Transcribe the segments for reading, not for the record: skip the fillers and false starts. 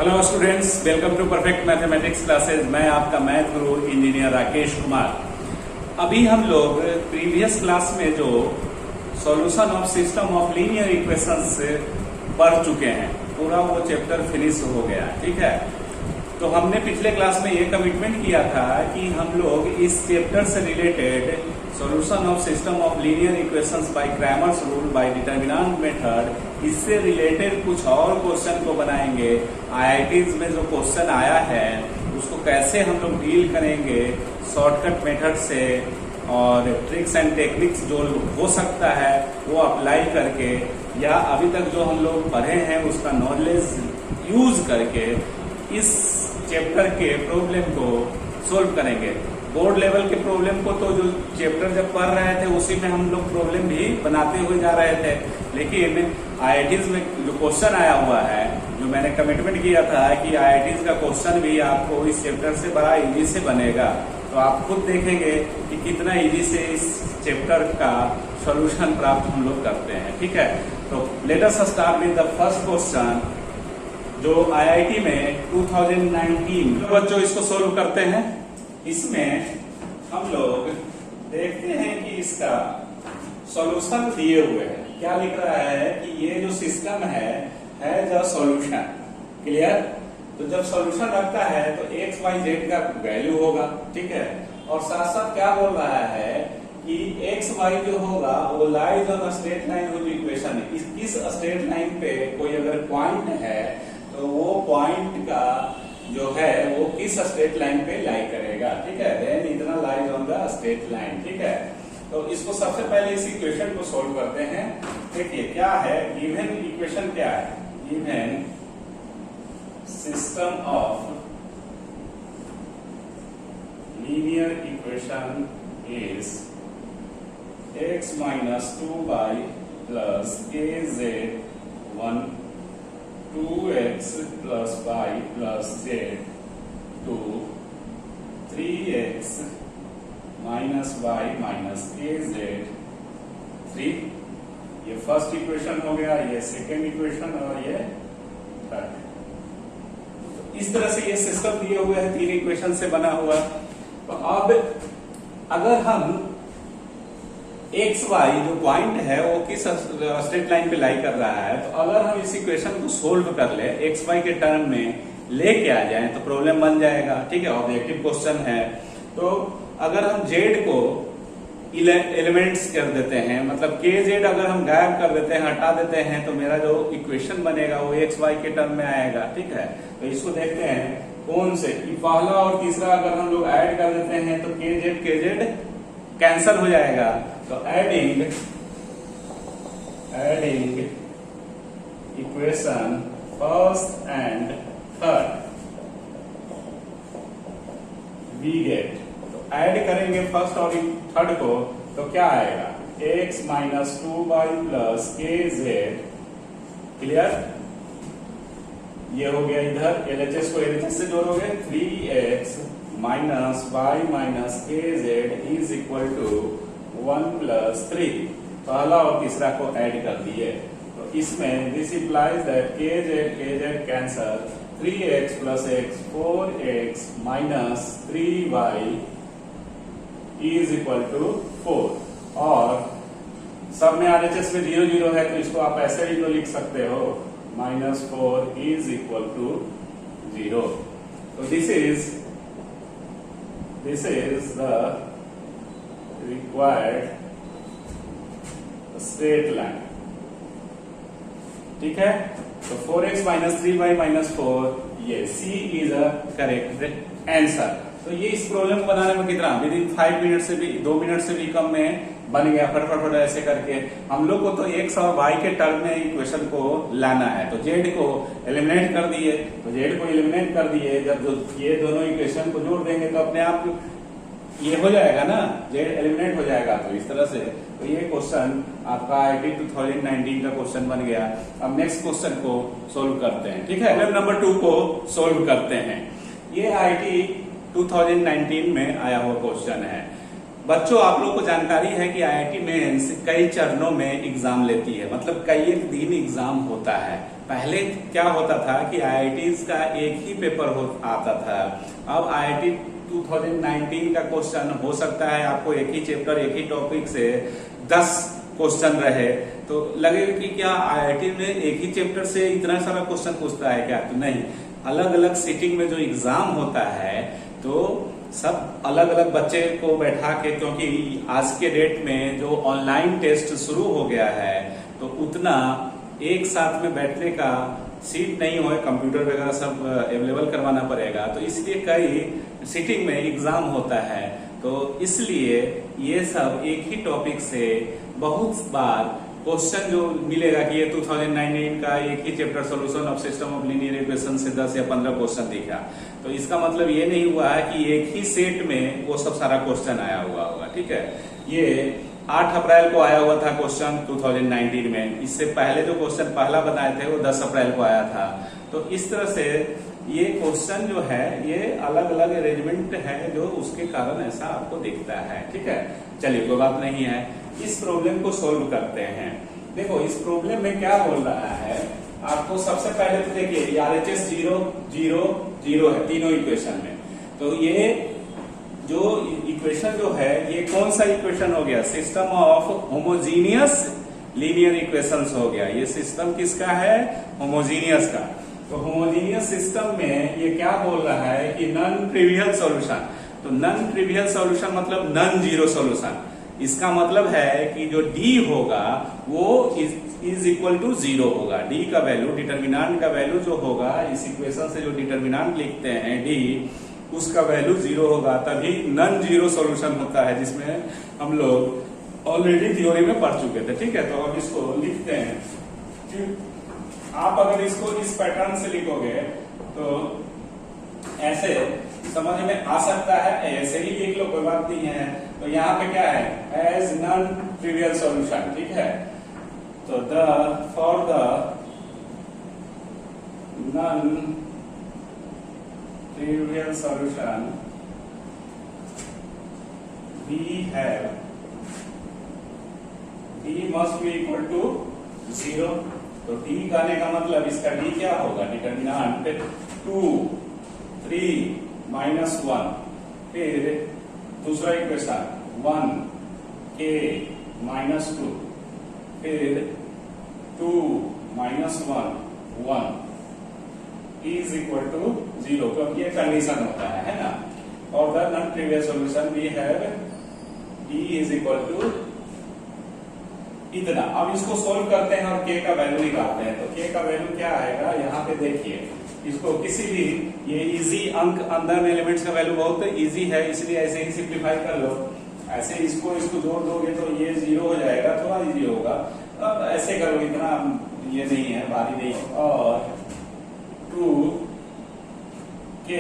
Hello students, welcome to perfect mathematics classes. मैं आपका math गुरु engineer Rakesh Kumar. अभी हम लोग प्रीवियस क्लास में जो solution of system of linear equations पढ़ चुके हैं, पूरा वो चैप्टर फिनिश हो गया। ठीक है, तो हमने पिछले क्लास में ये कमिटमेंट किया था कि हम लोग इस चैप्टर से related solution of system of linear equations bye Cramer's rule by determinant method, इससे रिलेटेड कुछ और क्वेश्चन को बनाएंगे। आईआईटीज में जो क्वेश्चन आया है उसको कैसे हम लोग डील करेंगे शॉर्टकट मेथड से, और ट्रिक्स एंड टेक्निक्स जो हो सकता है वो अप्लाई करके, या अभी तक जो हम लोग पढ़े हैं उसका नॉलेज यूज करके इस चैप्टर के प्रॉब्लम को सोल्व करेंगे। बोर्ड लेवल के प्रॉब्लम को तो जो चैप्टर जब पढ़ रहे थे उसी में हम लोग प्रॉब्लम भी बनाते हुए जा रहे थे, लेकिन आईआईटीज में जो क्वेश्चन आया हुआ है, जो मैंने कमिटमेंट किया था कि आईआईटीज का क्वेश्चन भी आपको इस चैप्टर से बड़ा इजी से बनेगा, तो आप खुद देखेंगे कि कितना इजी से इस चैप्टर का सॉल्यूशन प्राप्त हम लोग करते हैं। ठीक है, तो let us start with the first question जो आईआईटी में 2019। बच्चों इसको सोल्व करते हैं। इसमें हम लोग देखते हैं कि इसका सॉल्यूशन दिए हुए हैं। क्या लिख रहा है कि ये जो सिस्टम है द सॉल्यूशन। क्लियर? तो जब सॉल्यूशन रखता है तो एक्स वाई जेड का वैल्यू होगा। ठीक है, और साथ साथ क्या बोल रहा है कि एक्स वाई जो होगा वो lies on straight line with equation. इस स्ट्रेट लाइन पे कोई अगर पॉइंट है तो वो पॉइंट का जो है वो किस स्ट्रेट लाइन पे लाई करेगा। ठीक है, देन इतना lies on the straight line. ठीक है, तो इसको सबसे पहले इस इक्वेशन को सोल्व करते हैं। देखिए क्या है, गिवन इक्वेशन क्या है, given system of linear equation is x minus 2y plus kz 1 2x plus y plus z 2 3x minus y minus kz 3। ये फर्स्ट इक्वेशन हो गया, ये सेकेंड इक्वेशन और ये थर्ड। इस तरह से ये सिस्टम दिए हुए हैं, तीन इक्वेशन से बना हुआ। तो अब अगर हम एक्स वाई जो पॉइंट है वो किस स्ट्रेट लाइन पे लाई कर रहा है, तो अगर हम इस इक्वेशन को सोल्व कर ले, एक्स वाई के टर्म में लेके आ जाए तो प्रॉब्लम बन जाएगा। ठीक है, ऑब्जेक्टिव क्वेश्चन है। तो अगर हम जेड को एलिमेंट्स कर देते हैं, मतलब के जेड अगर हम गायब कर देते हैं, हटा देते हैं, तो मेरा जो इक्वेशन बनेगा वो एक्स वाई के टर्म में आएगा। ठीक है, तो इसको देखते हैं कौन से, पहला और तीसरा अगर हम लोग ऐड कर देते हैं तो के जेड कैंसल हो जाएगा। तो adding equation first and third we get, तो ऐड करेंगे फर्स्ट और थर्ड को, तो क्या आएगा, x minus 2y plus k z. Clear? ये हो गया, इधर एलएचएस को एलएचएस से जोड़ोगे, 3x minus y minus k z is equal to 1 plus 3। पहला और तीसरा को ऐड कर दिए, तो इसमें this implies that k z cancel, 3x plus x 4x minus 3y is equal to 4। और सब में आरएचएस में 0 0 है, तो इसको आप ऐसे ही तो लिख सकते हो, -4 इज इक्वल टू 0। तो this is the required straight line। ठीक है, तो 4x माइनस 3y माइनस 4, ये C is a correct answer. तो ये इस प्रॉब्लम को बनाने में कितना, विद इन 5 मिनट से भी 2 मिनट से भी कम में बन गया, फटाफट ऐसे करके। हम लोग को तो x और y के टर्म में इक्वेशन को लाना है, तो z को एलिमिनेट कर दिए, तो z को एलिमिनेट कर दिए, जब जो ये दोनों इक्वेशन को जोड़ देंगे तो अपने आप ये हो जाएगा ना, z एलिमिनेट हो जाएगा। तो इस तरह से तो ये क्वेश्चन आपका आईआईटी 2019 का क्वेश्चन बन गया। अब नेक्स्ट क्वेश्चन को सोल्व करते हैं। ठीक है, प्रॉब्लम नंबर 2 को सोल्व करते हैं। ये आईआईटी 2019 में आया हुआ क्वेश्चन है। बच्चों आप लोग को जानकारी है कि आईआईटी मेंस कई चरणों में एग्जाम लेती है, मतलब कई एक दिन एग्जाम होता है। पहले क्या होता था कि आईआईटीज का एक ही पेपर आता था। अब आईआईटी 2019 का क्वेश्चन हो सकता है आपको एक ही चैप्टर एक ही टॉपिक से 10 क्वेश्चन रहे तो लगेगा कि क्या आईआईटी में एक ही चैप्टर से इतना सारा क्वेश्चन पूछता है क्या? तो नहीं, अलग अलग सीटिंग में जो एग्जाम होता है तो सब अलग अलग बच्चे को बैठा के, क्योंकि आज के डेट में जो ऑनलाइन टेस्ट शुरू हो गया है तो उतना एक साथ में बैठने का सीट नहीं हो, कंप्यूटर वगैरह सब अवेलेबल करवाना पड़ेगा, तो इसलिए कई सीटिंग में एग्जाम होता है। तो इसलिए ये सब एक ही टॉपिक से बहुत बार क्वेश्चन जो मिलेगा कि ये 2019 का एक ही chapter solution of system of linear equation से 10 या 15 क्वेश्चन दिखा, तो इसका मतलब ये नहीं हुआ है कि एक ही सेट में वो सब सारा क्वेश्चन आया हुआ होगा। ठीक है, ये 8 अप्रैल को आया हुआ था क्वेश्चन 2019 में, इससे पहले जो क्वेश्चन पहला बताए थे वो 10 अप्रैल को आया था। तो इस तरह से ये क्वेश्चन जो है ये अलग अलग अरेंजमेंट है जो उसके कारण ऐसा आपको दिखता है। ठीक है, चलिए कोई बात नहीं है, इस प्रॉब्लम को सोल्व करते हैं। देखो इस प्रॉब्लम में क्या बोल रहा है आपको, सबसे पहले तो देखिए RHS 0 0 0 है तीनों इक्वेशन में। तो ये जो इक्वेशन जो है ये कौन सा इक्वेशन हो गया? System of homogeneous linear equations हो गया। ये सिस्टम किसका है? होमोजीनियस का। तो होमोजीनियस सिस्टम में ये क्या बोल रहा है कि नॉन ट्रिवियल सॉल्यूशन। तो नॉन ट्रिवियल सॉल्यूशन मतलब नॉन जीरो सॉल्यूशन। इसका मतलब है कि जो D होगा वो इज इक्वल टू 0 होगा। D का वैल्यू, डिटर्मिनेंट का वैल्यू जो होगा, इस इक्वेशन से जो डिटर्मिनेंट लिखते हैं D, उसका वैल्यू 0 होगा, तभी नॉन जीरो सॉल्यूशन होता है, जिसमें हम लोग ऑलरेडी थ्योरी में पढ़ चुके थे। ठीक है, तो अब इसको लिखते हैं। आप अगर इसको इस पैटर्न से लिखोगे तो ऐसे समझ में आ सकता है, ऐसे ही लिख लो कोई बात नहीं है। तो यहाँ पे क्या है? As non trivial solution. ठीक है, तो for the non trivial solution we have D must be equal to 0। तो D का आने का मतलब इसका D क्या होगा? डिटर्मिनेंट 2 3 -1। फिर दूसरा इक्वेशन 1 K -2, फिर 2 -1 1 इज इक्वल टू 0, क्योंकि ये कंडीशन होता है ना। और the non trivial solution we have D is equal to इतना। अब इसको सोल्व करते हैं और K का वैल्यू निकालते हैं। तो K का वैल्यू क्या आएगा? यहाँ पे देखिए, इसको किसी भी ये इजी अंक अंदर में एलिमेंट्स का वैल्यू बहुत इजी है, इसलिए ऐसे ही सिंप्लीफाई कर लो। ऐसे इसको जोड़ दोगे तो ये 0 हो जाएगा, थोड़ा इजी होगा। अब ऐसे करो, इतना ये नहीं है, भारी नहीं है। और 2K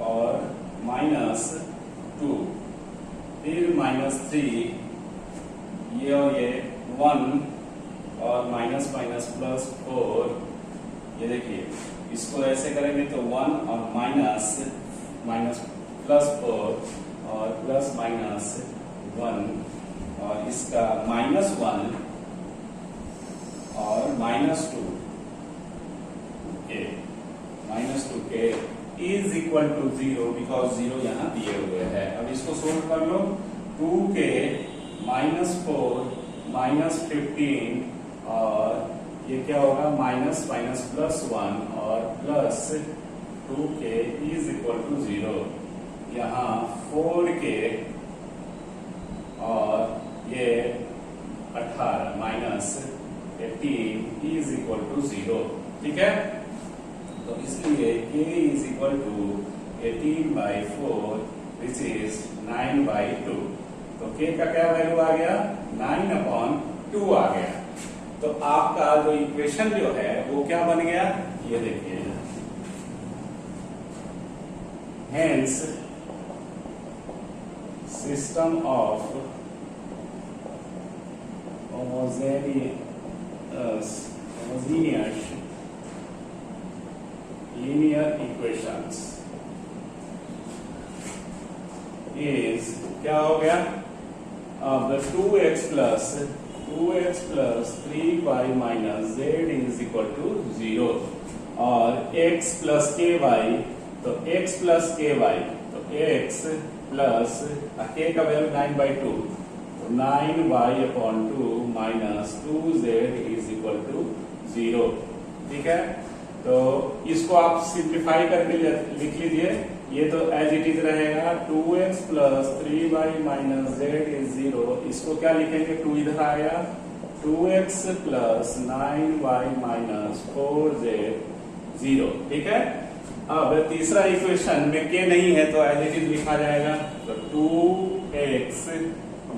और -2, फिर -3, ये और ये 1 और माइनस प्लस 4। ये देखिए इसको ऐसे करेंगे तो 1 और माइनस प्लस 4 और प्लस -1 और इसका -1 और -2K is equal to 0, because 0 यहाँ दिए हुए हैं। अब इसको सोल्व कर लो। 2K -4 -15 और ये क्या होगा? माइनस प्लस 1 और plus 2K is equal to 0। यहाँ 4K और ये 18 -18 इज इक्वल टू 0। ठीक है, तो इसलिए K is equal to 18/4 which is 9/2। तो K का क्या वैल्यू आ गया? 9/2 आ गया। तो आपका जो इक्वेशन जो है वो क्या बन गया? ये देखिए, hence system of homogeneous linear equations is क्या हो गया? अब 2x plus 2x plus 3y minus z is equal to 0 और x प्लस ky तो x प्लस ky तो x प्लस k का वैल्यू 9/2 तो 9y upon 2 minus 2z is equal to 0। ठीक है, तो इसको आप सिंप्लीफाई करके लिख लीजिए। ये तो एज इट इज रहेगा 2x plus 3y minus z is 0। इसको क्या लिखेंगे, 2 इधर आएगा 2x plus 9y minus 4z 0। ठीक है, अब तीसरा इक्वेशन में k नहीं है तो एज इट इज लिखा जाएगा तो 2x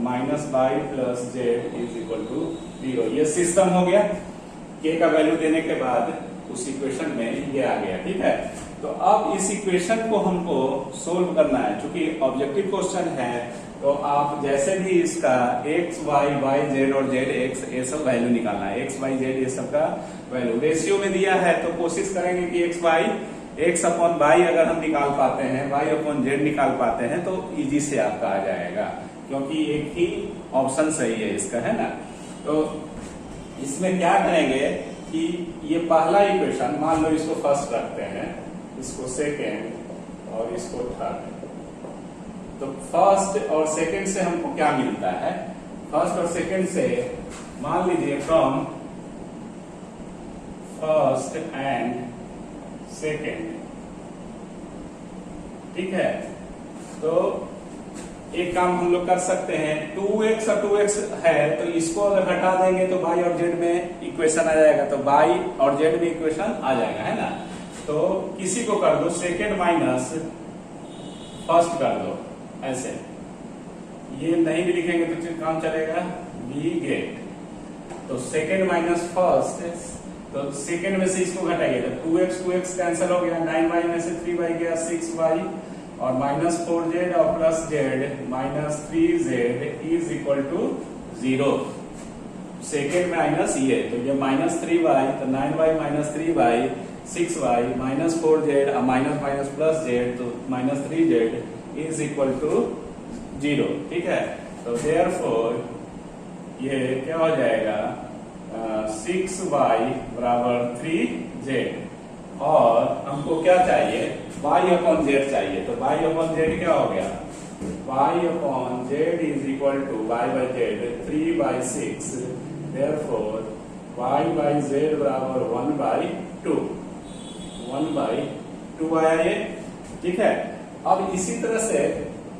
minus y plus z is equal to 0। ये सिस्टम हो गया, k का वैल्यू देने के बाद उस इक्वेशन में ये आ गया। ठीक है, तो अब इस इक्वेशन को हमको सोल्व करना है। चूंकि ऑब्जेक्टिव क्वेश्चन है तो आप जैसे भी इसका x y y z और z x ये सब वैल्यू निकालना है। x y z ये सब का वैल्यू रेशियो में दिया है तो कोशिश करेंगे कि x अपॉन y अगर हम निकाल पाते हैं, y अपॉन z निकाल पाते हैं तो इजी से आपका आ जाएगा, क्योंकि एक ही ऑप्शन सही है इसका, है ना। तो इसमें क्या करेंगे कि ये पहला इक्वेशन मान लो इसको फर्स्ट रखते हैं, इसको सेकेंड और इसको थर्ड। तो फर्स्ट और सेकेंड से हमको क्या मिलता है, फर्स्ट और सेकेंड से मान लीजिए फ्रॉम फर्स्ट एंड सेकेंड। ठीक है, तो एक काम हम लोग कर सकते हैं, 2x और 2x है तो इसको अगर हटा देंगे तो y और z में इक्वेशन आ जाएगा, तो y और z में इक्वेशन आ जाएगा, है ना। तो किसी को कर दो सेकेंड माइनस फर्स्ट कर दो, ऐसे ये नहीं भी लिखेंगे तो काम चलेगा, वी गेट तो सेकेंड माइनस फर्स्ट, तो सेकेंड में से इसको घटाइए तो 2x कैंसिल हो गया, 9y में से 3y गया 6y और माइनस 4z और plus z minus 3z is equal to 0। Second minus ये तो ये माइनस 3y तो 9y minus 3y 6y minus 4z और माइनस माइनस प्लस z तो minus 3z is equal to 0। ठीक है, तो देयरफॉर ये क्या हो जाएगा 6y बराबर 3z और हमको क्या चाहिए y अपॉन z चाहिए, तो y अपॉन z क्या हो गया, y upon z is equal to y by z 3/6, therefore y by z बराबर 1/2 1/2 आया ये। ठीक है, अब इसी तरह से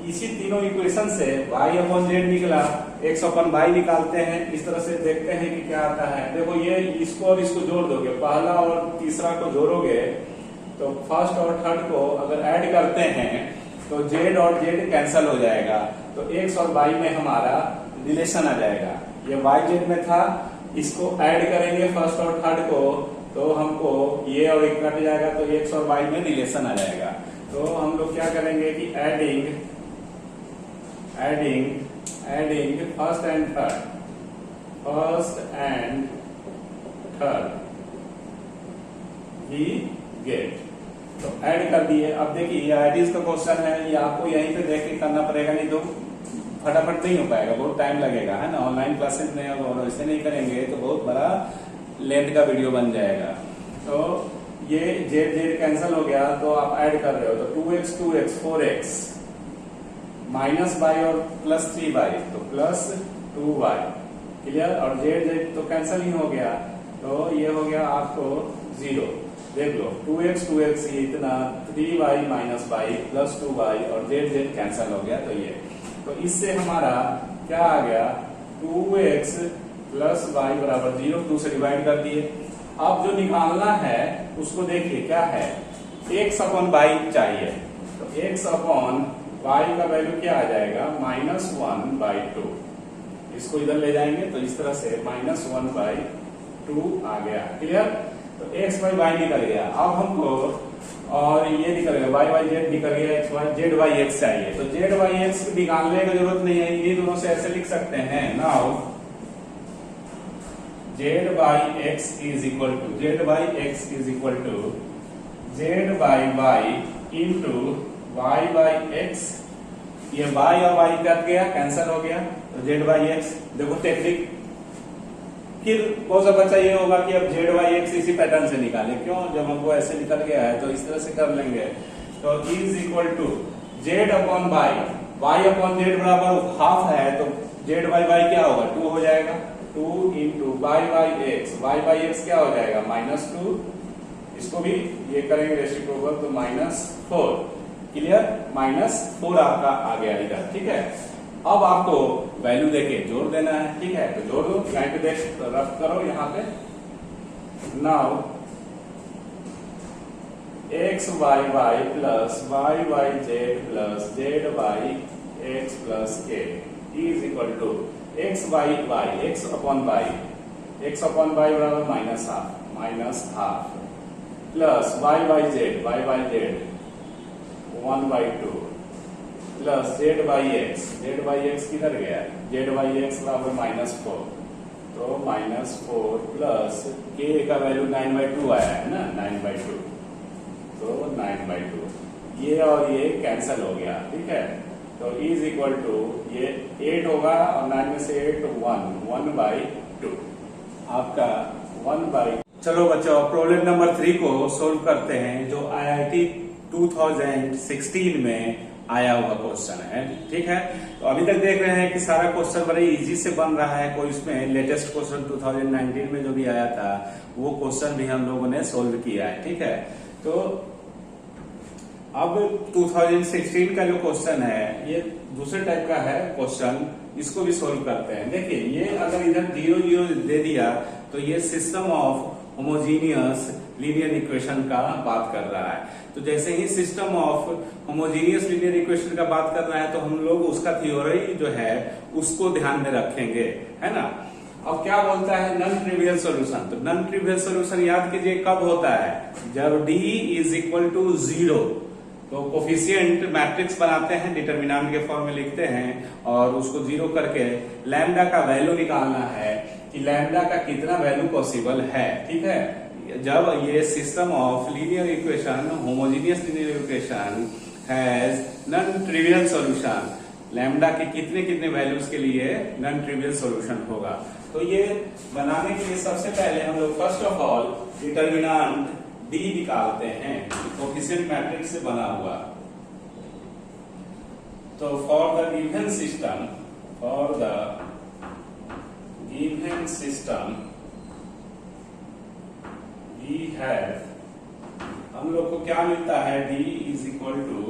इसी तीनों इक्वेशन से y अपॉन z निकला, x अपॉन y निकालते हैं, इस तरह से देखते हैं कि क्या आता है। देखो ये इसको और इसको जोड़ दोगे, पहला और तीसरा को जोड़ोगे तो फर्स्ट और थर्ड को अगर ऐड करते हैं तो z और z कैंसिल हो जाएगा, तो x और y में हमारा रिलेशन आ जाएगा। ये y z में था, इसको ऐड करेंगे फर्स्ट और थर्ड को तो हमको ये और एक कट जाएगा तो x और y में रिलेशन आ जाएगा। तो हम लोग क्या करेंगे कि adding first and third we get, तो ऐड कर दिए। अब देखिए ये आईडीज का क्वेश्चन है, ये आपको यहीं पे देख के करना पड़ेगा, नहीं तो फटाफट नहीं हो पाएगा, बहुत टाइम लगेगा, है ना। ऑनलाइन क्लासेस में अगर ऐसे नहीं करेंगे तो बहुत बड़ा लेंथ का वीडियो बन जाएगा। तो ये z कैंसिल हो गया तो आप ऐड कर रहे हो तो 2x 4x माइनस y और प्लस 3y तो प्लस 2y, क्लियर। और z तो कैंसिल ही हो गया तो ये हो गया आपको 0। देख लो 2x ये इतना 3y minus y plus 2y और z कैंसिल हो गया, तो ये तो इससे हमारा क्या आ गया 2x प्लस y बराबर 0, 2 से डिवाइड कर दिए। अब जो निकालना है उसको देखिए क्या है, x अपॉन y चाहिए, तो x अपॉन y का वैल्यू क्या आ जाएगा -1/2। इसको इधर ले जाएंगे तो इस तरह से -1/2 आ गया, क्लियर। तो x बाई y निकल गया। अब हमको और ये निकल गया y बाई z निकल गया, x by z by x चाहिए, तो z बाई x निकालने की जरूरत नहीं है, ये दोनों से ऐसे लिख सकते हैं। Now z by x is equal to z by y into y by x, ये y और y कट गया, कैंसिल हो गया, तो z बाई x। देखो टेक्निक फिर बहुत सा बच्चा ये होगा कि अब जेड वाई एक्स इसी पैटर्न से निकाले, क्यों, जब हमको ऐसे निकल गया है तो इस तरह से कर लेंगे। तो is equal to z upon y upon z बराबर हाफ है, तो जेड बाई वाई क्या होगा, 2 हो जाएगा। 2 इंटू वाई बाई एक्स क्या हो जाएगा, -2। इसको भी ये करेंगे रेसिप्रोकल तो -4। क्लियर, -4 आपका आ गया इधर। ठीक है, अब आपको वैल्यू देके जोड़ देना है। ठीक है, तो जोड़ दो, लाइन पे देख रफ करो यहाँ पे। Now x y y plus y z plus z y x plus k is equal to x y y x upon y बराबर -half plus y z 1/2 plus z by x किधर गया, Z by x बराबर -4, तो -4 plus के का value 9/2 आया है ना, 9/2, तो 9/2 ये और ये कैंसल हो गया। ठीक है, तो इज इक्वल टू ये 8 होगा और 9 में से 8 1/2 आपका 1/। चलो बच्चों, प्रॉब्लम नंबर 3 को सोल्व करते हैं, जो IIT 2016 में आया हुआ क्वेश्चन है। ठीक है, तो अभी तक देख रहे हैं कि सारा क्वेश्चन बड़े इजी से बन रहा है। कोई इसमें लेटेस्ट क्वेश्चन 2019 में जो भी आया था वो क्वेश्चन भी हम लोगों ने सोल्व किया है। ठीक है, तो अब 2016 का जो क्वेश्चन है ये दूसरे टाइप का है क्वेश्चन, इसको भी सोल्व करते हैं। देखिए, ये अगर इधर 0 0 दे दिया तो ये system of homogeneous linear equation का बात कर रहा है। तो जैसे ही system of homogeneous linear equation का बात कर रहा है तो हम लोग उसका थ्योरी जो है उसको ध्यान में रखेंगे, है ना। अब क्या बोलता है, नॉन ट्रिवियल सॉल्यूशन। तो नॉन ट्रिवियल सॉल्यूशन याद कीजिए कब होता है, जब d इज इक्वल टू 0। तो कोफिशिएंट मैट्रिक्स बनाते हैं, डिटरमिनेंट के फॉर्म में लिखते हैं और उसको 0 करके लैम्डा का वैल्यू निकालना है कि लैम्डा का कितना वैल्यू पॉसिबल है। ठीक है, जब ये system of linear equation homogeneous linear equation has non trivial solution, lambda के कितने कितने वैल्यूज के लिए नॉन ट्रिवियल सॉल्यूशन होगा। तो ये बनाने के लिए सबसे पहले हम लोग first of all determinant d निकालते हैं, कोफिशिएंट मैट्रिक्स से बना हुआ। तो for the given system D है, हम लोग को क्या मिलता है, d is equal to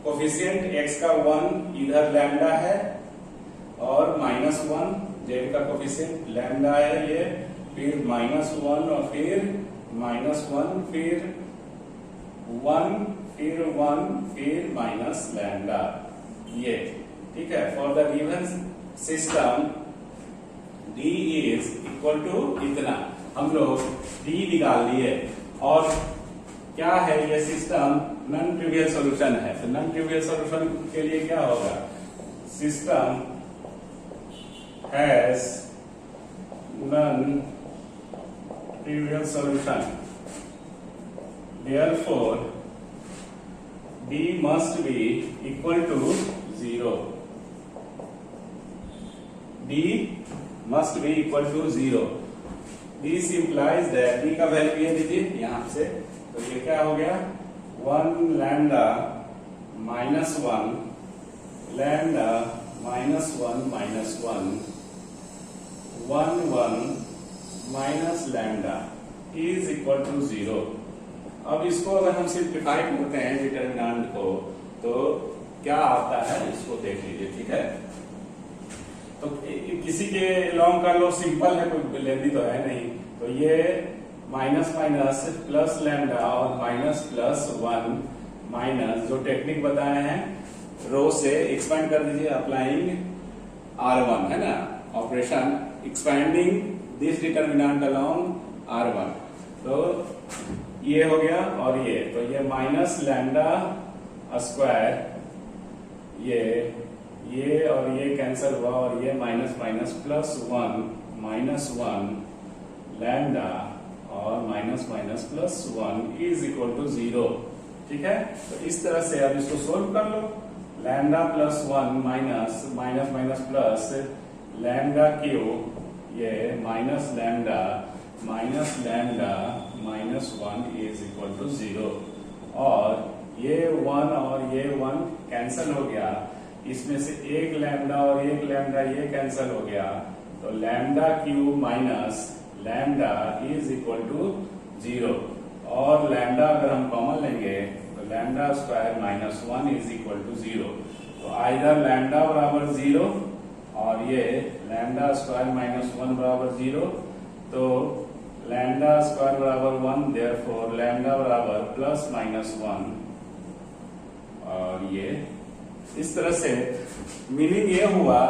coefficient x का 1 इधर लैम्डा है और -1 z का कोफिशिएंट लैम्डा है ये, फिर -1 और फिर -1 फिर 1 फिर 1 फिर माइनस लैम्डा ये। ठीक है, for the given system d is equal to इतना, हम लोग d निकाल लिए। और क्या है ये सिस्टम, नॉन ट्रिवियल सॉल्यूशन है। तो नॉन ट्रिवियल सॉल्यूशन के लिए क्या होगा, system has non trivial solution, therefore d must be equal to 0, d must be equal to 0। this implies that d का वैल्यू ये दीजिए यहां से, तो ये क्या हो गया, 1 lambda -1 lambda -1 -1 1 minus lambda is equal to 0। अब इसको अगर हम सिंप्लीफाई करते हैं डिटरमिनेंट को तो क्या आता है इसको देख लीजिए। ठीक है, तो किसी के लॉन्ग का लो सिंपल है, कोई लेंदी तो है नहीं। तो ये माइनस माइनस प्लस लैम्डा और माइनस प्लस 1 माइनस, जो टेक्निक बताए हैं रो से एक्सपेंड कर दीजिए, अप्लाइंग R1 है ना, operation expanding this determinant along R1। तो ये हो गया और ये, तो ये माइनस लैम्डा स्क्वायर, ये और ये कैंसल हुआ और ये माइनस माइनस प्लस 1 -1 लैम्डा और minus minus plus 1 is equal to 0। ठीक है, तो इस तरह से अब इसको सोल्व कर लो। Lambda plus 1 minus minus minus plus lambda cube, ये minus lambda minus 1 is equal to 0 और ये 1 और ये 1 कैंसिल हो गया, इसमें से एक लैम्डा और एक लैम्डा ये कैंसिल हो गया, तो lambda cube minus lambda is equal to 0 और लैम्डा अगर हम कॉमन लेंगे तो lambda square minus 1 is equal to 0। तो आइदर लैम्डा बराबर 0 और ये लैम्डा स्क्वायर माइनस 1 बराबर 0, तो लैम्डा स्क्वायर बराबर 1, देयरफॉर लैम्डा बराबर प्लस माइनस 1 और ये इस तरह से मीनिंग ये हुआ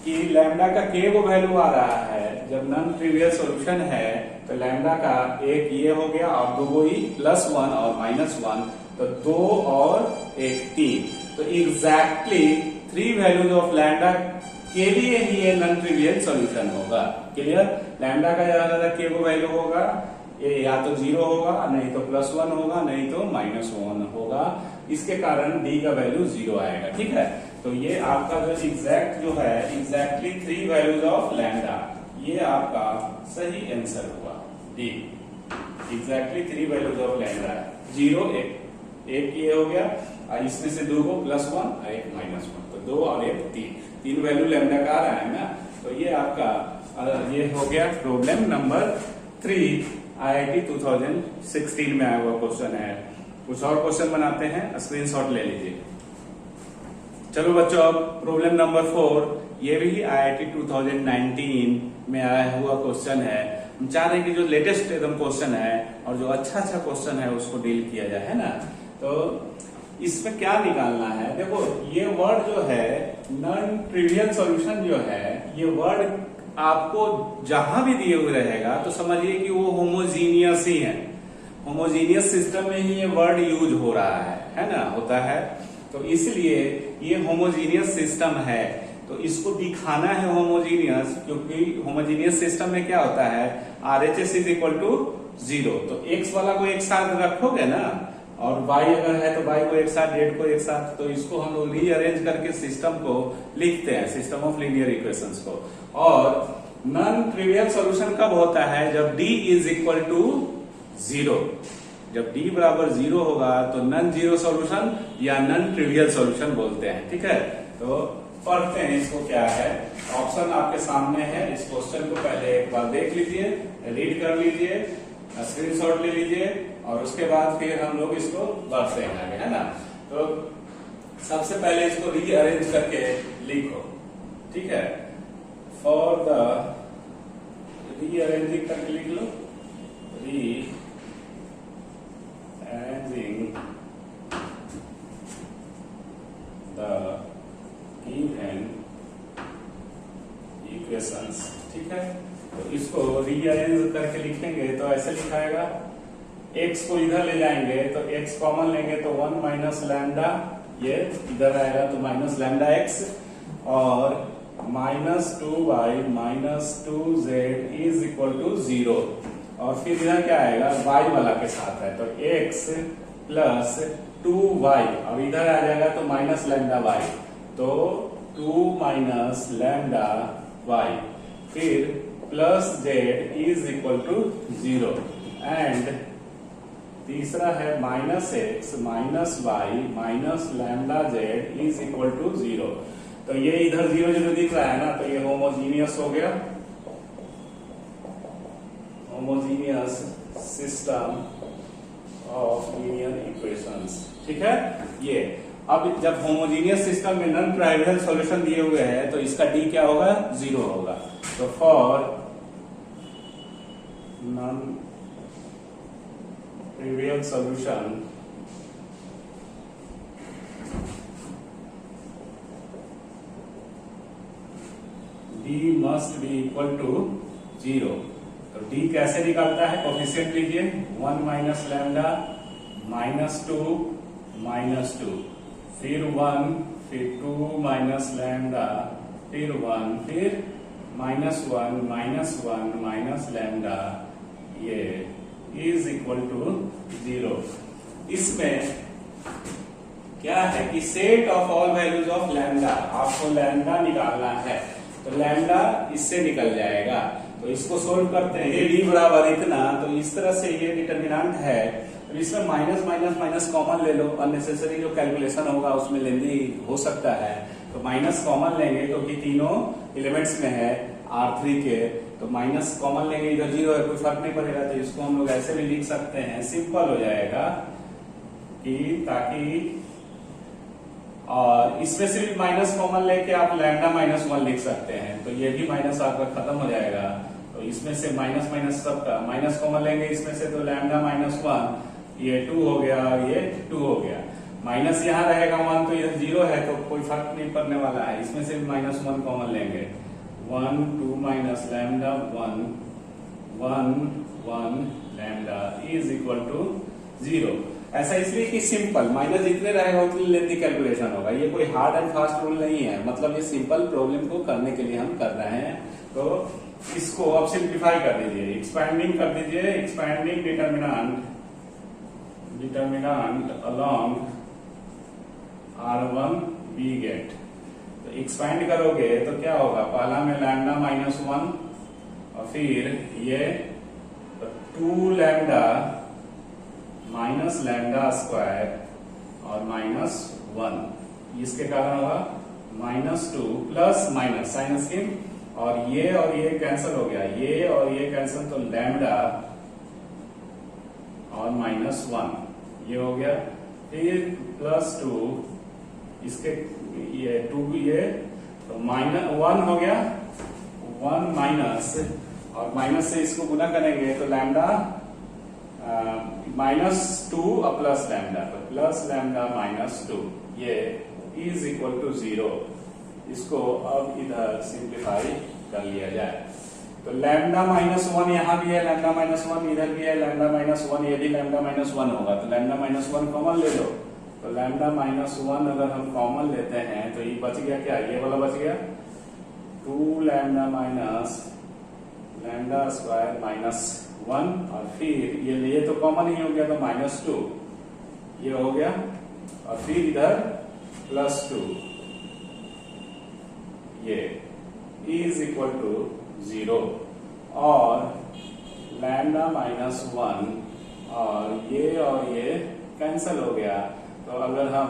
कि लैम्डा का के वो वैल्यू आ रहा है जब नॉन ट्रिवियल सॉल्यूशन है, तो लैम्डा का एक ये हो गया और दो ही प्लस 1 और माइनस 1, तो 2 और एक 3, तो एग्जैक्टली 3 वैल्यूज ऑफ लैम्डा के लिए ही ये नॉन ट्रिवियल सॉल्यूशन होगा। क्लियर? लैम्डा का ज्यादा के वो वैल्यू होगा, ये या तो 0 होगा, नहीं तो प्लस 1 होगा, नहीं तो माइनस 1 होगा, इसके कारण डी का वैल्यू 0 आएगा। ठीक है, तो ये आपका जो एग्जैक्ट जो है एग्जैक्टली 3 वैल्यूज ऑफ लैम्डा, ये आपका सही आंसर हुआ D. Exactly 3 values of lambda, 0 एक ये हो गया, इसमें से 2 को प्लस 1 और एक माइनस 1, तो 2 और एक 3 वैल्यू लैम्डा का आ रहा है ना। तो ये आपका ये हो गया प्रॉब्लम नंबर 3, IIT 2016 में आया हुआ क्वेश्चन है। कुछ और क्वेश्चन बनाते हैं, स्क्रीनशॉट ले लीजिए। चलो बच्चों, अब प्रॉब्लम नंबर 4, ये भी IIT 2019 में आया हुआ क्वेश्चन है। हम चाह रहे हैं कि जो लेटेस्ट एकदम क्वेश्चन है और जो अच्छा क्वेश्चन है उसको डील किया जाए, है ना। तो इसमें क्या निकालना है, देखो ये वर्ड जो है नॉन ट्रिवियल सॉल्यूशन जो है, ये वर्ड आपको जहां भी दिए हुए रहेगा तो समझिए कि वो होमोजीनियस ही है, होमोजीनियस सिस्टम में ही ये वर्ड यूज हो रहा है ना, होता है। तो इसलिए ये होमोजीनियस सिस्टम है, तो इसको दिखाना है होमोजीनियस, क्योंकि होमोजीनियस सिस्टम में क्या होता है RHS इज इक्वल टू 0, तो x वाला को एक साथ रखोगे ना, और y अगर है तो y को एक साथ, z को एक साथ, तो इसको हम लोग रीअरेंज करके सिस्टम को लिखते हैं, सिस्टम ऑफ लीनियर इक्वेशंस को। और नॉन ट्रिवियल सॉल्यूशन कब होता है, जब d इज इक्वल टू 0, जब d बराबर 0 होगा तो नॉन जीरो सॉल्यूशन या नॉन ट्रिवियल सॉल्यूशन बोलते हैं। ठीक है, तो पढ़ते हैं इसको क्या है। ऑप्शन आपके सामने है, इस क्वेश्चन को पहले एक बार देख लीजिए, रीड कर लीजिए, स्क्रीनशॉट ले लीजिए और उसके बाद फिर हम लोग इसको बढ़ते हैं आगे, है ना। तो सबसे पहले इसको रीअरेंज करके लिखो। ठीक है, फॉर द रीअरेंजिंग करके लिख लो, रीअरेंजिंग द गिवन इक्वेशंस। ठीक है, तो इसको रीअरेंज करके लिखेंगे तो ऐसे लिखाएगा, x को इधर ले जाएंगे तो x कॉमन लेंगे तो 1 माइनस लैम्डा, ये इधर आएगा तो माइनस लैम्डा x, और minus 2y minus 2z is equal to 0, और फिर इधर क्या आएगा y वाला के साथ है, तो x प्लस 2y, और इधर आ जाएगा तो माइनस लैम्डा y, तो 2 माइनस लैम्डा y, फिर plus z is equal to 0, and तीसरा है minus x minus y minus lambda z is equal to 0। तो ये इधर 0 0 दिख रहा है ना, तो ये होमोजीनियस हो गया, homogeneous system of linear equations. ठीक है, ये अब जब होमोजीनियस सिस्टम में नॉन ट्राइवियल सॉल्यूशन दिए हुए हैं तो इसका डी क्या होगा, 0 होगा। तो for non trivial solution d must be equal to 0। तो d कैसे निकालता है, कोफिशिएंट लीजिए, 1 माइनस लैम्डा माइनस 2 माइनस 2, फिर 1, फिर 2 माइनस लैम्डा, फिर 1, फिर माइनस 1 माइनस 1 माइनस लैम्डा, ये इज इक्वल टू 0। इसमें क्या है कि set of all values of lambda, आपको लैम्डा निकालना है, तो तो लैम्डा इससे निकल जाएगा। तो इसको सोल्व करते हैं, ये डी बराबर इतना, तो इस तरह से ये डिटर्मिनेंट है। तो इसमें माइनस माइनस माइनस कॉमन ले लो, अननेसेसरी जो कैलकुलेशन होगा उसमें लेंदी हो सकता है। तो माइनस कॉमन लेंगे क्योंकि तीनों एलिमेंट्स में है R3 के, तो माइनस कॉमन लेंगे, इधर 0 है, कोई फर्क नहीं पड़ेगा। तो इसको हम लोग ऐसे भी लिख सकते हैं, सिंपल हो जाएगा कि ताकि, और इसमें से भी माइनस कॉमन लेके आप लैम्डा -1 लिख सकते हैं, तो ये भी माइनस आपका खत्म हो जाएगा। तो इसमें से माइनस माइनस सबका माइनस कॉमन लेंगे इसमें से, तो लैम्डा -1 ये 2 हो गया, ये 2 हो गया। माइनस यहाँ रहेगा 1, तो इधर 0 है तो कोई फर्क नहीं पड़ने वाला है। इसमें से भी -1 कॉमन लेंगे, 1 2 minus lambda 1 1 lambda is equal to 0। ऐसा इसलिए कि सिंपल, माइनस जितने रहेगा उतनी लेंथी कैलकुलेशन होगा। ये कोई हार्ड एंड फास्ट रूल नहीं है, मतलब ये सिंपल प्रॉब्लम को करने के लिए हम कर रहे हैं। तो इसको अब सिंप्लीफाई कर दीजिए, एक्सपैंडिंग कर दीजिए, expanding determinant along R1 B get. तो एक्सपैंड करोगे तो क्या होगा, पहला में लैम्डा -1 और फिर ये 2 लैम्डा माइनस लैम्डा स्क्वायर और -1, इसके कारण होगा -2 प्लस माइनस साइन स्कीम, और ये कैंसिल हो गया, ये और ये कैंसिल, तो लैम्डा और -1 ये हो गया, फिर +2 इसके ये 2 ये, तो -1 हो गया, 1 माइनस, और माइनस से इसको गुना करेंगे तो लैम्डा -2 और प्लस लैम्डा, तो प्लस लैम्डा -2 ये इज इक्वल टू 0। इसको अब इधर सिंप्लीफाई कर लिया जाए, तो लैम्डा -1 यहाँ भी है, लैम्डा -1 इधर भी है, लैम्डा -1 ये भी लैम्डा -1 होगा, तो लैम्डा -1 कॉमन ले लो। तो लैम्डा -1 अगर हम कॉमन लेते हैं तो ये बच गया क्या, ये वाला बच गया, 2 लैम्डा माइनस लैम्डा स्क्वायर -1, और फिर ये तो कॉमन ही हो गया, तो -2 ये हो गया, और फिर इधर +2 ये इज इक्वल टू 0, और लैम्डा -1 और ये कैंसिल हो गया। तो अगर हम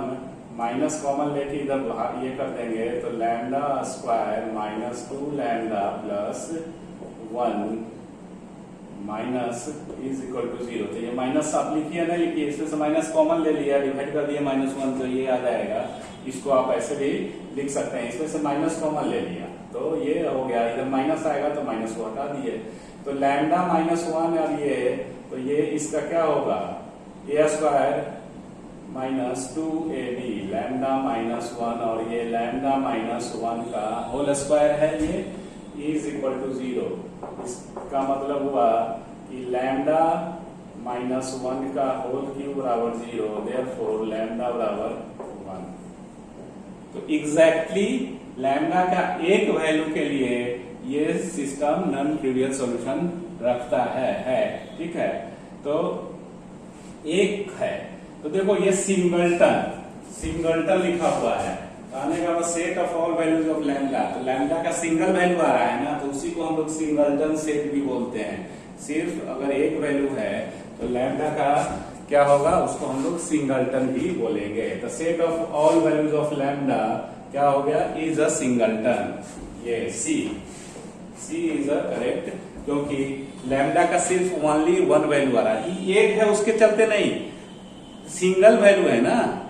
माइनस कॉमन लेके इधर ये कर देंगे तो lambda square -2 lambda plus 1 minus is equal to 0। तो ये माइनस आप लिखिए ना, लिखिए, इसमें से माइनस कॉमन ले लिया, डिवाइड कर दिया -1, तो ये आ जाएगा। इसको आप ऐसे भी लिख सकते हैं, इसमें से माइनस कॉमन ले लिया तो ये हो गया, इधर माइनस आएगा तो माइनस को हटा दिए, तो लैम्डा -1 और ये, तो ये इसका क्या होगा, ए स्क्वायर -2ab लैम्डा -1 और ये लैम्डा -1 का होल स्क्वायर है, ये इज इक्वल टू 0। इसका मतलब हुआ कि लैम्डा -1 का होल क्यूब बराबर 0, देयरफॉर लैम्डा बराबर 1। तो एग्जैक्टली लैम्डा का एक वैल्यू के लिए ये सिस्टम नॉन ट्रिवियल सॉल्यूशन रखता है, ठीक है। तो एक है, तो देखो ये सिंगलटन लिखा हुआ है, आने का set of all values of lambda, तो लैम्डा का सिंगल वैल्यू आ रहा है ना, तो उसी को हम लोग सिंगलटन सेट भी बोलते हैं। सिर्फ अगर एक वैल्यू है तो लैम्डा का क्या होगा, उसको हम लोग सिंगलटन भी बोलेंगे। तो set of all values of lambda क्या हो गया, इज अ सिंगलटन। ये सी इज अ करेक्ट, क्योंकि लैम्डा का सिर्फ ओनली 1 वैल्यू आ रहा है, एक है उसके चलते नहीं, सिंगल वैल्यू है ना,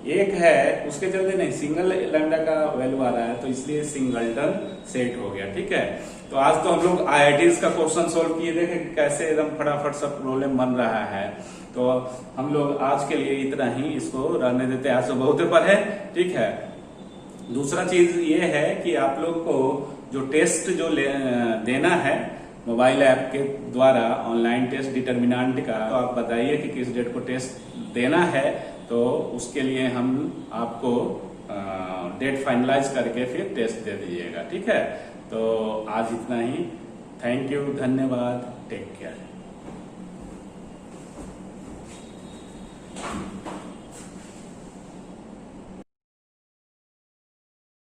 एक है उसके चलते नहीं, सिंगल लैम्डा का वैल्यू आ रहा है, तो इसलिए सिंगलटन सेट हो गया, ठीक है। तो आज तो हम लोग आईआईटीज का क्वेश्चन सोल्व किए, देखे कैसे एकदम फटाफट सब प्रॉब्लम बन रहा है। तो हम लोग आज के लिए इतना ही, इसको रहने देते हैं, आज तो बहुत ऊपर है, ठीक है। दूसरा चीज ये है कि आप लोग को जो टेस्ट जो देना है मोबाइल ऐप के द्वारा, ऑनलाइन टेस्ट डिटर्मिनेंट का, तो आप बताइए कि किस डेट को टेस्ट देना है, तो उसके लिए हम आपको डेट फाइनलाइज करके फिर टेस्ट दे दीजिएगा, ठीक है। तो आज इतना ही, थैंक यू, धन्यवाद, टेक केयर।